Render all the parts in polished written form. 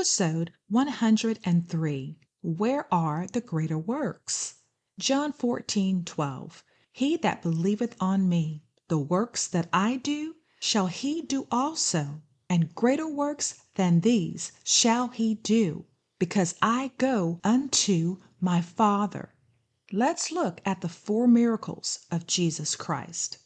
Episode 103. Where are the greater works? John 14:12. He that believeth on me, the works that I do, shall he do also, and greater works than these shall he do, because I go unto my Father. Let's look at the 4 miracles of Jesus Christ.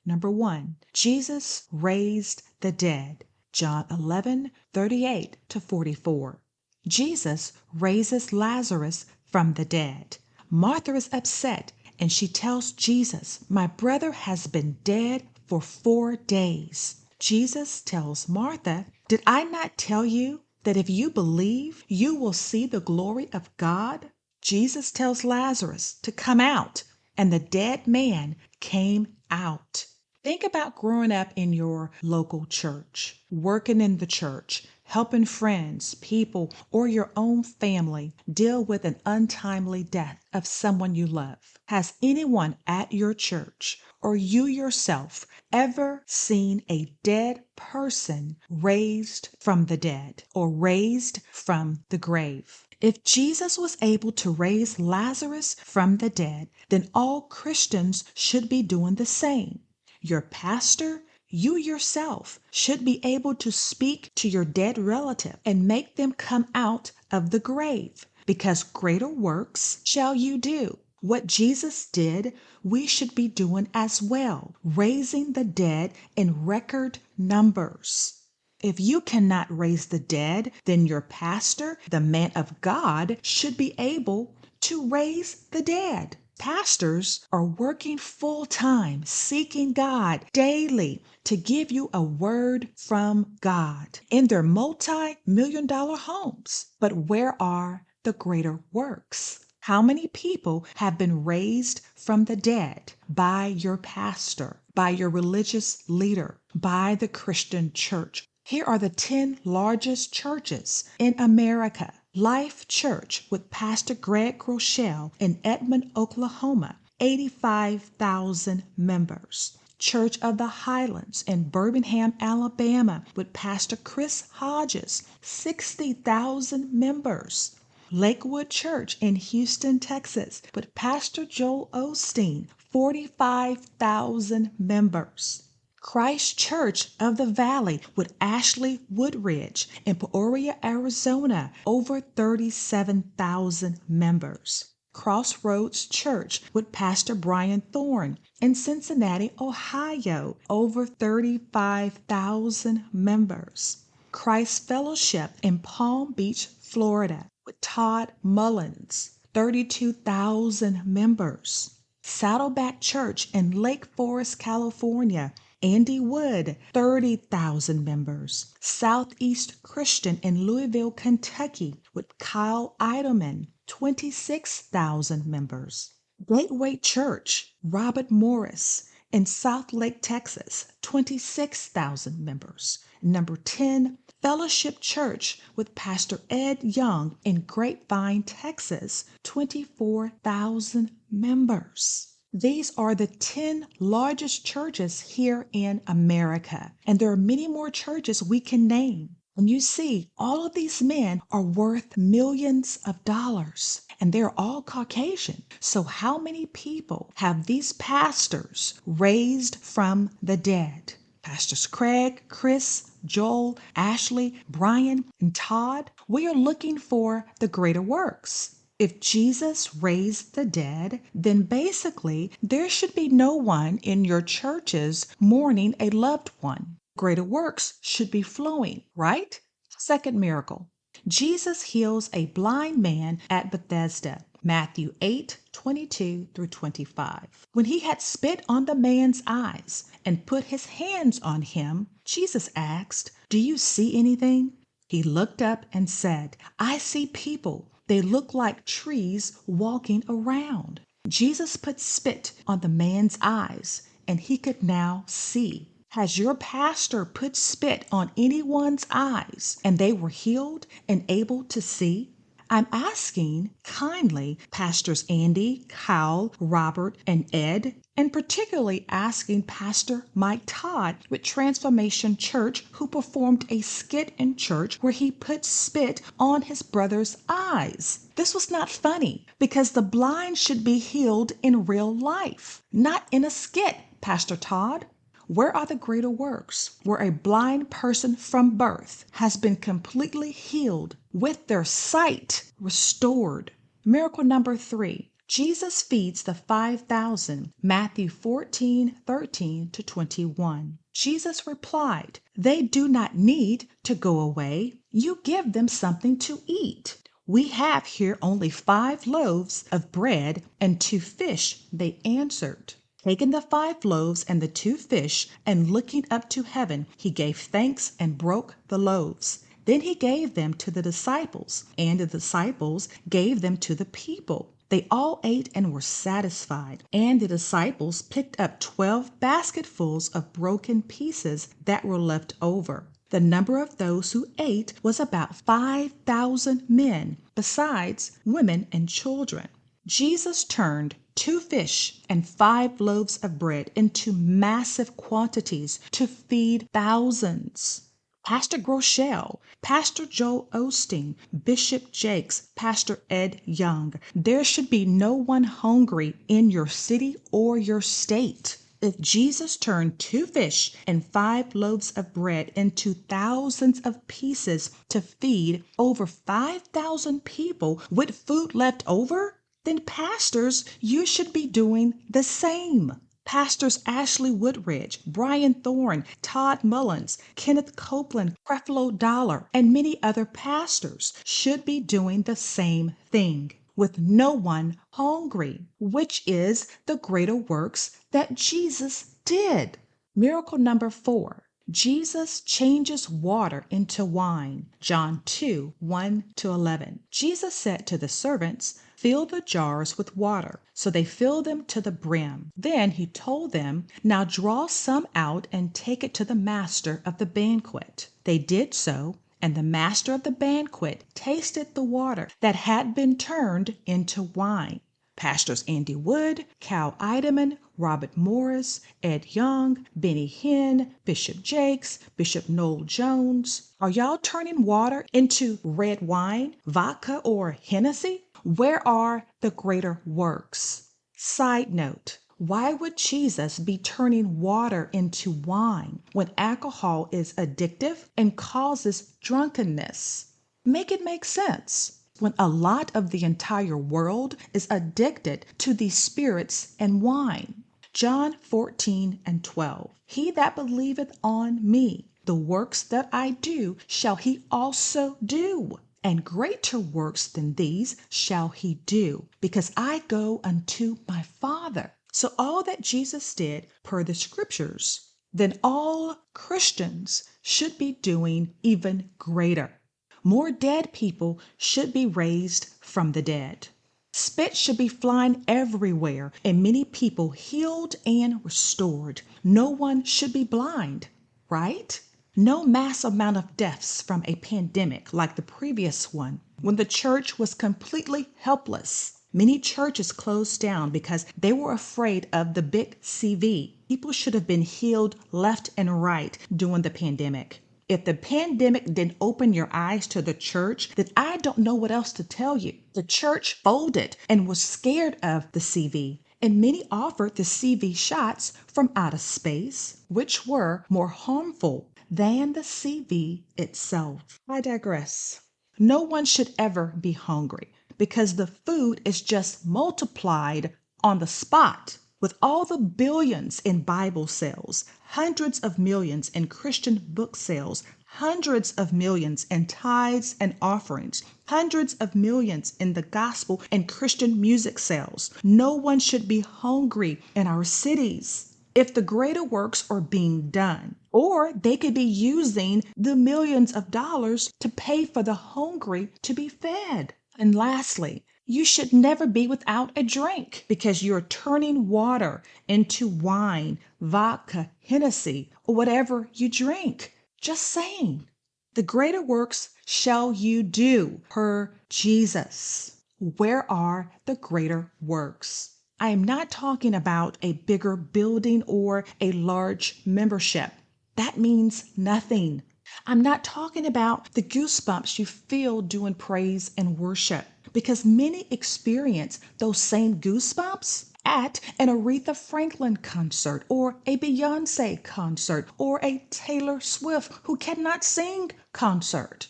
Number 1, Jesus raised the dead. John 11:38-44. Jesus raises Lazarus from the dead. Martha is upset and she tells Jesus, "My brother has been dead for 4 days." Jesus tells Martha, "Did I not tell you that if you believe, you will see the glory of God?" Jesus tells Lazarus to come out, and the dead man came out. Think about growing up in your local church, working in the church, helping friends, people, or your own family deal with an untimely death of someone you love. Has anyone at your church or you yourself ever seen a dead person raised from the dead or raised from the grave? If Jesus was able to raise Lazarus from the dead, then all Christians should be doing the same. Your pastor, you yourself, should be able to speak to your dead relative and make them come out of the grave, because greater works shall you do. What Jesus did, we should be doing as well, raising the dead in record numbers. If you cannot raise the dead, then your pastor, the man of God, should be able to raise the dead. Pastors are working full time, seeking God daily to give you a word from God in their multi-million-dollar homes. But where are the greater works? How many people have been raised from the dead by your pastor, by your religious leader, by the Christian church? Here are the 10 largest churches in America. Life Church with Pastor Greg Groeschel in Edmond, Oklahoma, 85,000 members. Church of the Highlands in Birmingham, Alabama with Pastor Chris Hodges, 60,000 members. Lakewood Church in Houston, Texas with Pastor Joel Osteen, 45,000 members. Christ Church of the Valley with Ashley Woodridge in Peoria, Arizona, over 37,000 members. Crossroads Church with Pastor Brian Thorne in Cincinnati, Ohio, over 35,000 members. Christ Fellowship in Palm Beach, Florida with Todd Mullins, 32,000 members. Saddleback Church in Lake Forest, California, Andy Wood, 30,000 members. Southeast Christian in Louisville, Kentucky with Kyle Eidelman, 26,000 members. Gateway Church, Robert Morris in South Lake, Texas, 26,000 members. Number 10, Fellowship Church with Pastor Ed Young in Grapevine, Texas, 24,000 members. These are the 10 largest churches here in America, and there are many more churches we can name. And you see, all of these men are worth millions of dollars, and they're all Caucasian. So how many people have these pastors raised from the dead? Pastors Craig, Chris, Joel, Ashley, Brian, and Todd. We are looking for the greater works. If Jesus raised the dead, then basically there should be no one in your churches mourning a loved one. Greater works should be flowing, right? Second miracle. Jesus heals a blind man at Bethesda. Matthew 8:22-25. When he had spit on the man's eyes and put his hands on him, Jesus asked, "Do you see anything?" He looked up and said, "I see people. They look like trees walking around." Jesus put spit on the man's eyes, and he could now see. Has your pastor put spit on anyone's eyes and they were healed and able to see? I'm asking kindly Pastors Andy, Kyle, Robert, and Ed, and particularly asking Pastor Mike Todd with Transformation Church, who performed a skit in church where he put spit on his brother's eyes. This was not funny because the blind should be healed in real life, not in a skit, Pastor Todd. Where are the greater works where a blind person from birth has been completely healed with their sight restored? Miracle number 3. Jesus feeds the 5,000, Matthew 14:13-21. Jesus replied, "They do not need to go away. You give them something to eat." "We have here only 5 loaves of bread and 2 fish," they answered. Taking the 5 loaves and the 2 fish, and looking up to heaven, he gave thanks and broke the loaves. Then he gave them to the disciples, and the disciples gave them to the people. They all ate and were satisfied. And the disciples picked up 12 basketfuls of broken pieces that were left over. The number of those who ate was about 5,000 men, besides women and children. Jesus turned 2 fish and 5 loaves of bread into massive quantities to feed thousands. Pastor Groeschel, Pastor Joel Osteen, Bishop Jakes, Pastor Ed Young, there should be no one hungry in your city or your state. If Jesus turned 2 fish and 5 loaves of bread into thousands of pieces to feed over 5,000 people with food left over, then pastors, you should be doing the same. Pastors Ashley Woodridge, Brian Thorne, Todd Mullins, Kenneth Copeland, Creflo Dollar, and many other pastors should be doing the same thing, with no one hungry, which is the greater works that Jesus did. Miracle number 4. Jesus changes water into wine. John 2:1-11. Jesus said to the servants, "Fill the jars with water." So they filled them to the brim. Then he told them, "Now draw some out and take it to the master of the banquet." They did so, and the master of the banquet tasted the water that had been turned into wine. Pastors Andy Wood, Cal Eideman, Robert Morris, Ed Young, Benny Hinn, Bishop Jakes, Bishop Noel Jones. Are y'all turning water into red wine, vodka, or Hennessy? Where are the greater works? Side note, why would Jesus be turning water into wine when alcohol is addictive and causes drunkenness? Make it make sense when a lot of the entire world is addicted to these spirits and wine. John 14:12. He that believeth on me, the works that I do shall he also do, and greater works than these shall he do, because I go unto my Father. So all that Jesus did per the scriptures, then all Christians should be doing even greater. More dead people should be raised from the dead. Spit should be flying everywhere and many people healed and restored. No one should be blind, right? No mass amount of deaths from a pandemic like the previous one when the church was completely helpless. Many churches closed down because they were afraid of the big CV. People should have been healed left and right during the pandemic. If the pandemic didn't open your eyes to the church, then I don't know what else to tell you. The church folded and was scared of the CV, and many offered the CV shots from outer space, which were more harmful than the CV itself. I digress. No one should ever be hungry because the food is just multiplied on the spot. With all the billions in Bible sales, hundreds of millions in Christian book sales, hundreds of millions in tithes and offerings, hundreds of millions in the gospel and Christian music sales, no one should be hungry in our cities. If the greater works are being done, or they could be using the millions of dollars to pay for the hungry to be fed. And lastly, you should never be without a drink because you're turning water into wine, vodka, Hennessy, or whatever you drink. Just saying. The greater works shall you do per Jesus. Where are the greater works? I am not talking about a bigger building or a large membership. That means nothing. I'm not talking about the goosebumps you feel doing praise and worship, because many experience those same goosebumps at an Aretha Franklin concert or a Beyonce concert or a Taylor Swift who cannot sing concert.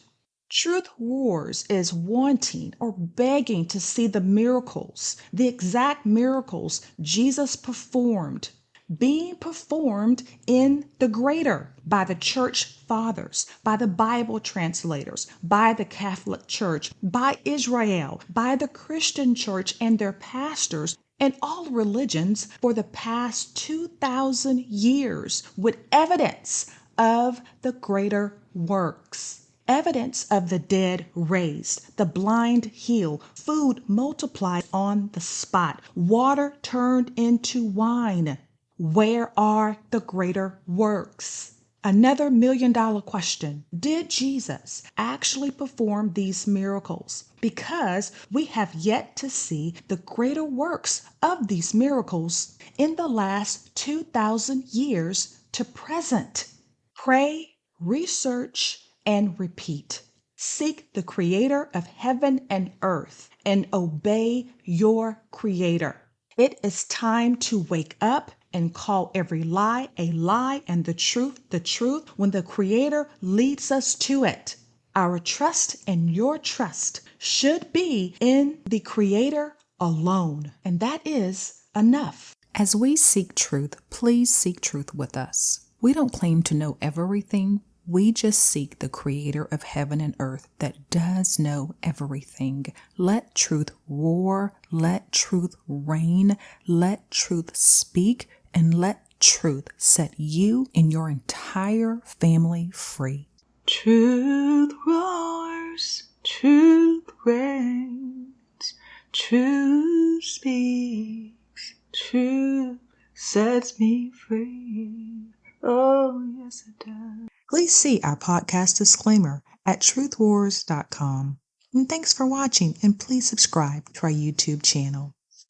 Truth Wars is wanting or begging to see the miracles, the exact miracles Jesus performed, being performed in the greater by the church fathers, by the Bible translators, by the Catholic Church, by Israel, by the Christian church and their pastors, and all religions for the past 2,000 years with evidence of the greater works. Evidence of the dead raised, the blind healed, food multiplied on the spot, water turned into wine. Where are the greater works? Another $1,000,000 question. Did Jesus actually perform these miracles? Because we have yet to see the greater works of these miracles in the last 2,000 years to present. Pray, research, and repeat. Seek the creator of heaven and earth and obey your creator. It is time to wake up and call every lie a lie and the truth when the creator leads us to it. Our trust and your trust should be in the creator alone, and that is enough. As we seek truth, please seek truth with us. We don't claim to know everything. We just seek the creator of heaven and earth that does know everything. Let truth roar, let truth reign, let truth speak, and let truth set you and your entire family free. Truth roars, truth reigns, truth speaks, truth sets me free. Oh, yes, it does. Please see our podcast disclaimer at truthwars.com. And thanks for watching, and please subscribe to our YouTube channel.